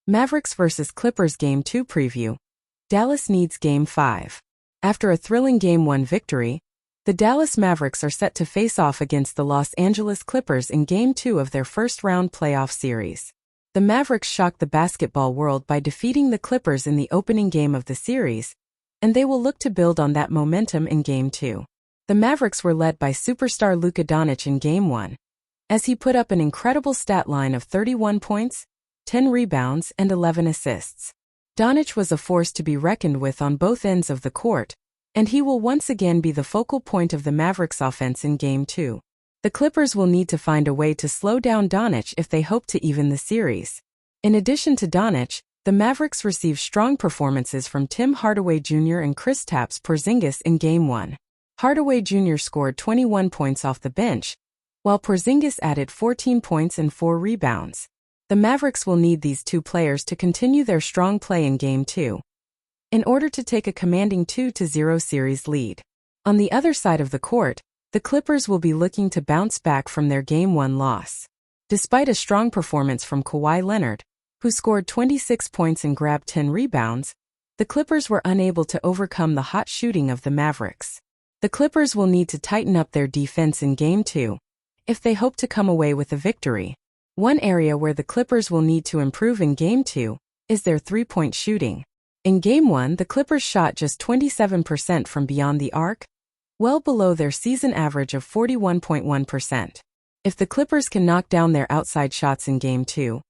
Mavericks vs. Clippers Game 2 Preview. Dallas needs Game 5. After a thrilling Game 1 victory, the Dallas Mavericks are set to face off against the Los Angeles Clippers in Game 2 of their first-round playoff series. The Mavericks shocked the basketball world by defeating the Clippers in the opening game of the series, and they will look to build on that momentum in Game 2. The Mavericks were led by superstar Luka Doncic in Game 1, as he put up an incredible stat line of 31 points, 10 rebounds, and 11 assists. Doncic was a force to be reckoned with on both ends of the court, and he will once again be the focal point of the Mavericks offense in Game 2. The Clippers will need to find a way to slow down Doncic if they hope to even the series. In addition to Doncic, the Mavericks received strong performances from Tim Hardaway Jr. and Kristaps Porzingis in Game 1. Hardaway Jr. scored 21 points off the bench, while Porzingis added 14 points and 4 rebounds. The Mavericks will need these two players to continue their strong play in Game 2 in order to take a commanding 2-0 series lead. On the other side of the court, the Clippers will be looking to bounce back from their Game 1 loss. Despite a strong performance from Kawhi Leonard, who scored 26 points and grabbed 10 rebounds, the Clippers were unable to overcome the hot shooting of the Mavericks. The Clippers will need to tighten up their defense in Game 2 if they hope to come away with a victory. One area where the Clippers will need to improve in Game 2 is their three-point shooting. In Game 1, the Clippers shot just 27% from beyond the arc, well below their season average of 41.1%. If the Clippers can knock down their outside shots in Game 2,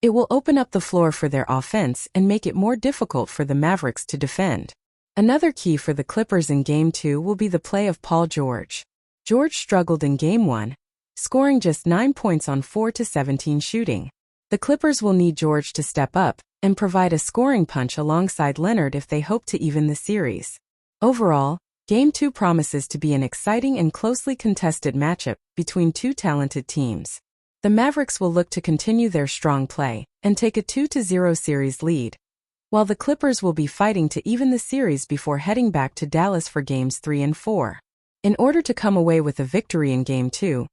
it will open up the floor for their offense and make it more difficult for the Mavericks to defend. Another key for the Clippers in Game 2 will be the play of Paul George. George struggled in Game 1, scoring just 9 points on 4-17 shooting. The Clippers will need George to step up and provide a scoring punch alongside Leonard if they hope to even the series. Overall, Game 2 promises to be an exciting and closely contested matchup between two talented teams. The Mavericks will look to continue their strong play and take a 2-0 series lead, while the Clippers will be fighting to even the series before heading back to Dallas for Games 3 and 4. In order to come away with a victory in Game 2,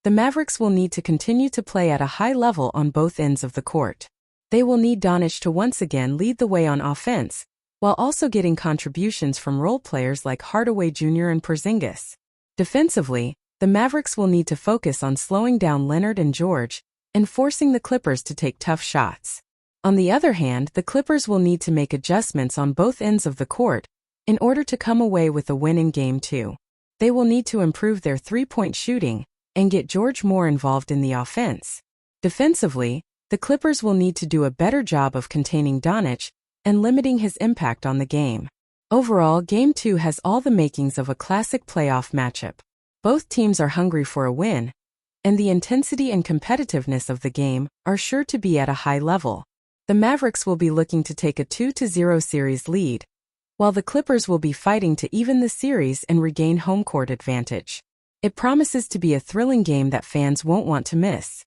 the Mavericks will need to continue to play at a high level on both ends of the court. They will need Doncic to once again lead the way on offense, while also getting contributions from role players like Hardaway Jr. and Porzingis. Defensively, the Mavericks will need to focus on slowing down Leonard and George and forcing the Clippers to take tough shots. On the other hand, the Clippers will need to make adjustments on both ends of the court in order to come away with a win in Game 2. They will need to improve their three-point shooting and get George more involved in the offense. Defensively, the Clippers will need to do a better job of containing Doncic and limiting his impact on the game. Overall, Game 2 has all the makings of a classic playoff matchup. Both teams are hungry for a win, and the intensity and competitiveness of the game are sure to be at a high level. The Mavericks will be looking to take a 2-0 series lead, while the Clippers will be fighting to even the series and regain home court advantage. It promises to be a thrilling game that fans won't want to miss.